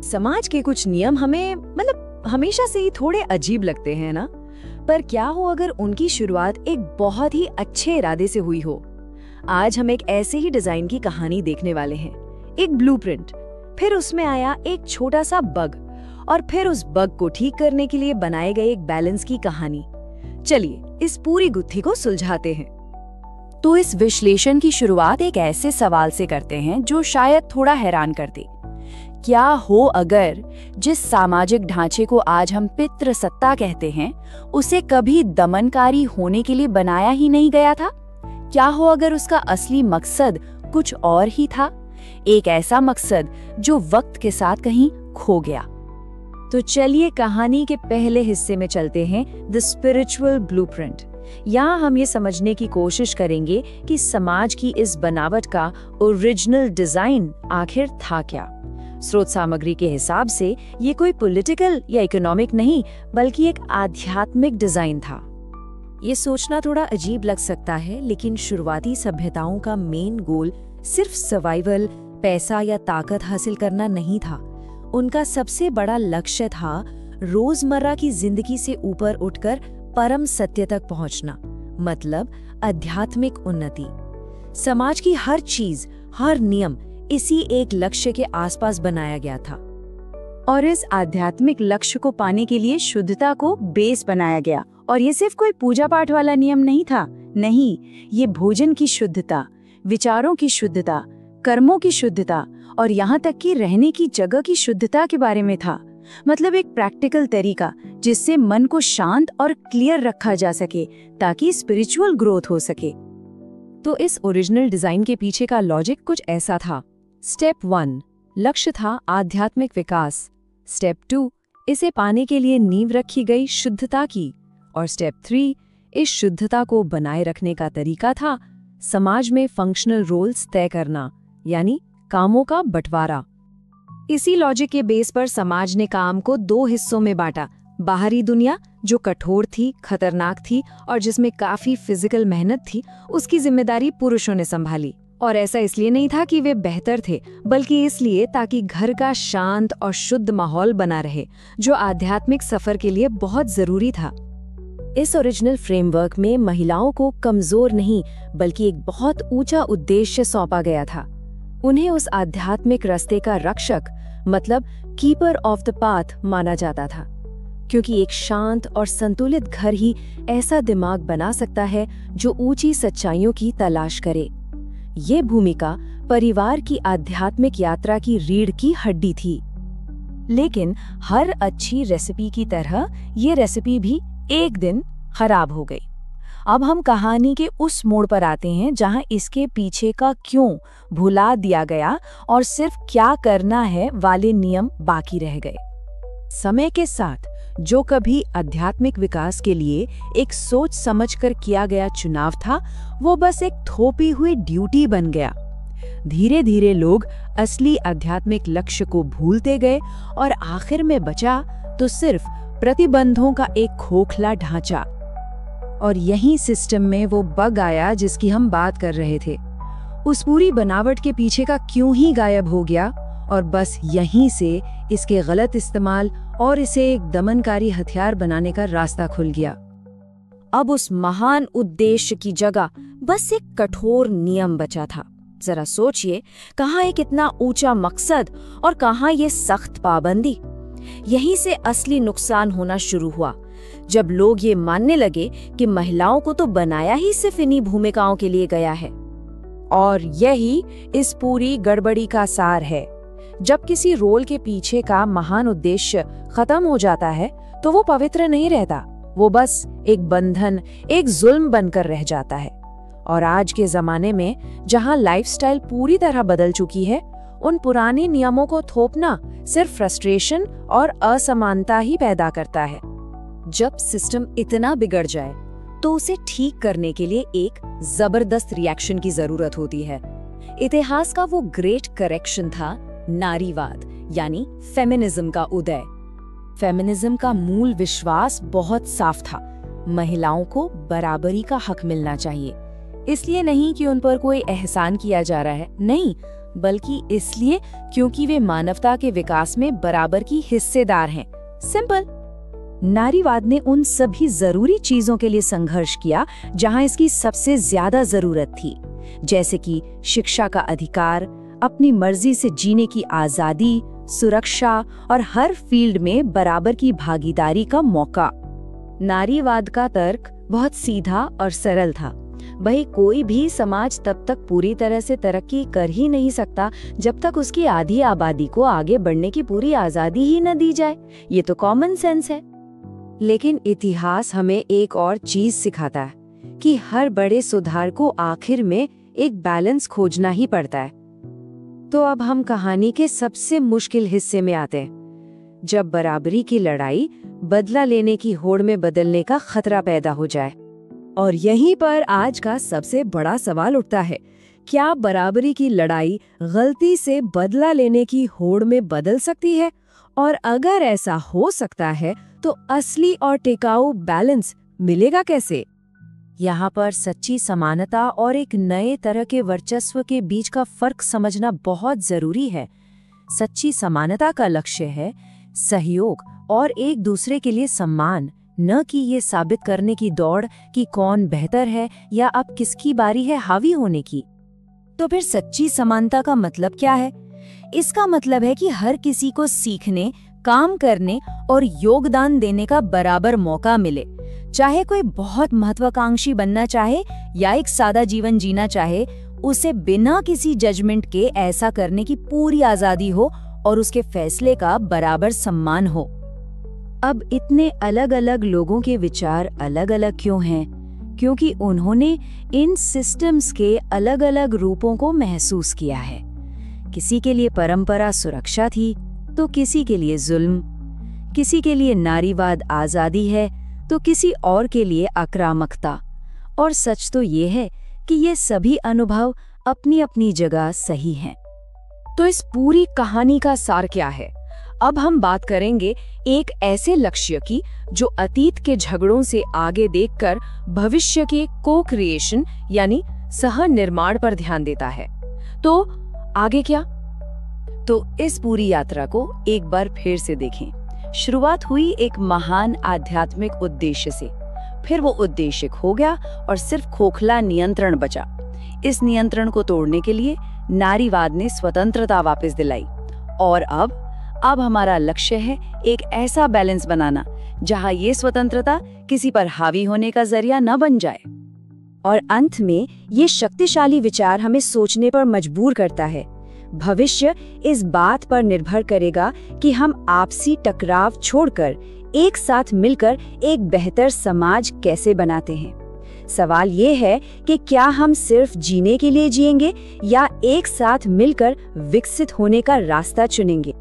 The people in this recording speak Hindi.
समाज के कुछ नियम हमें हमेशा से ही थोड़े अजीब लगते हैं ना, पर क्या हो अगर उनकी शुरुआत एक बहुत ही अच्छे इरादे से हुई हो। आज हम एक ऐसे ही डिजाइन की कहानी देखने वाले हैं, एक ब्लूप्रिंट, फिर उसमें आया एक छोटा सा बग, और फिर उस बग को ठीक करने के लिए बनाए गए एक बैलेंस की कहानी। चलिए इस पूरी गुत्थी को सुलझाते हैं। तो इस विश्लेषण की शुरुआत एक ऐसे सवाल से करते हैं जो शायद थोड़ा हैरान कर दे। क्या हो अगर जिस सामाजिक ढांचे को आज हम पितृसत्ता कहते हैं, उसे कभी दमनकारी होने के लिए बनाया ही नहीं गया था? क्या हो अगर उसका असली मकसद कुछ और ही था, एक ऐसा मकसद जो वक्त के साथ कहीं खो गया? तो चलिए कहानी के पहले हिस्से में चलते हैं, द स्पिरिचुअल ब्लूप्रिंट। यहाँ हम ये समझने की कोशिश करेंगे कि समाज की इस बनावट का ओरिजिनल डिजाइन आखिर था क्या। स्रोत सामग्री के हिसाब से ये कोई पॉलिटिकल या इकोनॉमिक नहीं, बल्कि एक आध्यात्मिक डिजाइन था। ये सोचना थोड़ा अजीब लग सकता है, लेकिन शुरुआती सभ्यताओं का मेन गोल सिर्फ सर्वाइवल, पैसा या ताकत हासिल करना नहीं था। उनका सबसे बड़ा लक्ष्य था रोजमर्रा की जिंदगी से ऊपर उठकर परम सत्य तक पहुंचना, मतलब आध्यात्मिक उन्नति। समाज की हर चीज, हर नियम इसी एक लक्ष्य के आसपास बनाया गया था। और इस आध्यात्मिक लक्ष्य को पाने के लिए शुद्धता को बेस बनाया गया। और ये सिर्फ कोई पूजा पाठ वाला नियम नहीं था, नहीं, ये भोजन की शुद्धता, विचारों की शुद्धता, कर्मों की शुद्धता और यहाँ तक कि रहने की जगह की शुद्धता के बारे में था। मतलब एक प्रैक्टिकल तरीका जिससे मन को शांत और क्लियर रखा जा सके, ताकि स्पिरिचुअल ग्रोथ हो सके। तो इस ओरिजिनल डिजाइन के पीछे का लॉजिक कुछ ऐसा था। स्टेप 1 लक्ष्य था आध्यात्मिक विकास। स्टेप 2 इसे पाने के लिए नींव रखी गई शुद्धता की। और स्टेप 3 इस शुद्धता को बनाए रखने का तरीका था समाज में फंक्शनल रोल्स तय करना, यानी कामों का बंटवारा। इसी लॉजिक के बेस पर समाज ने काम को 2 हिस्सों में बांटा। बाहरी दुनिया जो कठोर थी, खतरनाक थी और जिसमें काफी फिजिकल मेहनत थी, उसकी जिम्मेदारी पुरुषों ने संभाली। और ऐसा इसलिए नहीं था कि वे बेहतर थे, बल्कि इसलिए ताकि घर का शांत और शुद्ध माहौल बना रहे, जो आध्यात्मिक सफर के लिए बहुत जरूरी था। इस ओरिजिनल फ्रेमवर्क में महिलाओं को कमजोर नहीं, बल्कि एक बहुत ऊंचा उद्देश्य सौंपा गया था। उन्हें उस आध्यात्मिक रास्ते का रक्षक, मतलब कीपर ऑफ द पाथ माना जाता था, क्योंकि एक शांत और संतुलित घर ही ऐसा दिमाग बना सकता है जो ऊंची सच्चाइयों की तलाश करे। ये भूमिका परिवार की आध्यात्मिक यात्रा की रीढ़ की हड्डी थी। लेकिन हर अच्छी रेसिपी की तरह ये रेसिपी भी एक दिन खराब हो गई। अब हम कहानी के उस मोड़ पर आते हैं जहां इसके पीछे का क्यों भुला दिया गया और सिर्फ क्या करना है वाले नियम बाकी रह गए। समय के साथ जो कभी आध्यात्मिक विकास के लिए एक सोच समझकर किया गया चुनाव था, वो बस एक थोपी हुई ड्यूटी बन गया। धीरे धीरे लोग असली आध्यात्मिक लक्ष्य को भूलते गए और आखिर में बचा तो सिर्फ प्रतिबंधों का एक खोखला ढांचा। और यही सिस्टम में वो बग आया जिसकी हम बात कर रहे थे। उस पूरी बनावट के पीछे का क्यों ही गायब हो गया, और बस यहीं से इसके गलत इस्तेमाल और इसे एक दमनकारी हथियार बनाने का रास्ता खुल गया। अब उस महान उद्देश्य की जगह बस एक कठोर नियम बचा था। जरा सोचिए, कहाँ एक इतना ऊंचा मकसद और कहाँ ये सख्त पाबंदी। यहीं से असली नुकसान होना शुरू हुआ, जब लोग ये मानने लगे कि महिलाओं को तो बनाया ही सिर्फ इन्हीं भूमिकाओं के लिए गया है। और यही इस पूरी गड़बड़ी का सार है। जब किसी रोल के पीछे का महान उद्देश्य खत्म हो जाता है, तो वो पवित्र नहीं रहता, वो बस एक बंधन, एक जुल्म बनकर रह जाता है। और आज के जमाने में जहां लाइफस्टाइल पूरी तरह बदल चुकी है, उन पुराने नियमों को थोपना सिर्फ फ्रस्ट्रेशन और असमानता ही पैदा करता है। जब सिस्टम इतना बिगड़ जाए, तो उसे ठीक करने के लिए एक जबरदस्त रिएक्शन की जरूरत होती है। इतिहास का वो ग्रेट करेक्शन था नारीवाद, यानी फेमिनिज्म का उदय। फेमिनिज्म का मूल विश्वास बहुत साफ था, महिलाओं को बराबरी का हक मिलना चाहिए। इसलिए नहीं कि उन पर कोई एहसान किया जा रहा है, नहीं, बल्कि इसलिए क्योंकि वे मानवता के विकास में बराबर की हिस्सेदार हैं। सिंपल। नारीवाद ने उन सभी जरूरी चीजों के लिए संघर्ष किया जहां इसकी सबसे ज्यादा जरूरत थी, जैसे कि शिक्षा का अधिकार, अपनी मर्जी से जीने की आजादी, सुरक्षा और हर फील्ड में बराबर की भागीदारी का मौका। नारीवाद का तर्क बहुत सीधा और सरल था। भाई, कोई भी समाज तब तक पूरी तरह से तरक्की कर ही नहीं सकता जब तक उसकी आधी आबादी को आगे बढ़ने की पूरी आजादी ही न दी जाए। ये तो कॉमन सेंस है। लेकिन इतिहास हमें एक और चीज सिखाता है कि हर बड़े सुधार को आखिर में एक बैलेंस खोजना ही पड़ता है। तो अब हम कहानी के सबसे मुश्किल हिस्से में आते हैं, जब बराबरी की लड़ाई बदला लेने की होड़ में बदलने का खतरा पैदा हो जाए। और यहीं पर आज का सबसे बड़ा सवाल उठता है, क्या बराबरी की लड़ाई गलती से बदला लेने की होड़ में बदल सकती है? और अगर ऐसा हो सकता है तो असली और टिकाऊ बैलेंस मिलेगा कैसे? यहाँ पर सच्ची समानता और एक नए तरह के वर्चस्व के बीच का फर्क समझना बहुत जरूरी है। सच्ची समानता का लक्ष्य है सहयोग और एक दूसरे के लिए सम्मान, न कि ये साबित करने की दौड़ कि कौन बेहतर है या अब किसकी बारी है हावी होने की। तो फिर सच्ची समानता का मतलब क्या है? इसका मतलब है कि हर किसी को सीखने, काम करने और योगदान देने का बराबर मौका मिले। चाहे कोई बहुत महत्वाकांक्षी बनना चाहे या एक सादा जीवन जीना चाहे, उसे बिना किसी जजमेंट के ऐसा करने की पूरी आजादी हो और उसके फैसले का बराबर सम्मान हो। अब इतने अलग अलग लोगों के विचार अलग अलग क्यों हैं? क्योंकि उन्होंने इन सिस्टम्स के अलग अलग रूपों को महसूस किया है। किसी के लिए परंपरा सुरक्षा थी तो किसी के लिए जुल्म, किसी के लिए नारीवाद आजादी है तो किसी और के लिए आक्रामकता। और सच तो ये है कि ये सभी अनुभव अपनी अपनी जगह सही हैं। तो इस पूरी कहानी का सार क्या है? अब हम बात करेंगे एक ऐसे लक्ष्य की जो अतीत के झगड़ों से आगे देखकर भविष्य के को-क्रिएशन यानी सह निर्माण पर ध्यान देता है। तो आगे क्या? तो इस पूरी यात्रा को एक बार फिर से देखें। शुरुआत हुई एक महान आध्यात्मिक उद्देश्य से, फिर वो उद्देश्य खो गया और सिर्फ खोखला नियंत्रण बचा। इस नियंत्रण को तोड़ने के लिए नारीवाद ने स्वतंत्रता वापस दिलाई। और अब हमारा लक्ष्य है एक ऐसा बैलेंस बनाना जहां ये स्वतंत्रता किसी पर हावी होने का जरिया न बन जाए। और अंत में ये शक्तिशाली विचार हमें सोचने पर मजबूर करता है। भविष्य इस बात पर निर्भर करेगा कि हम आपसी टकराव छोड़कर एक साथ मिलकर एक बेहतर समाज कैसे बनाते हैं। सवाल ये है कि क्या हम सिर्फ जीने के लिए जिएंगे या एक साथ मिलकर विकसित होने का रास्ता चुनेंगे।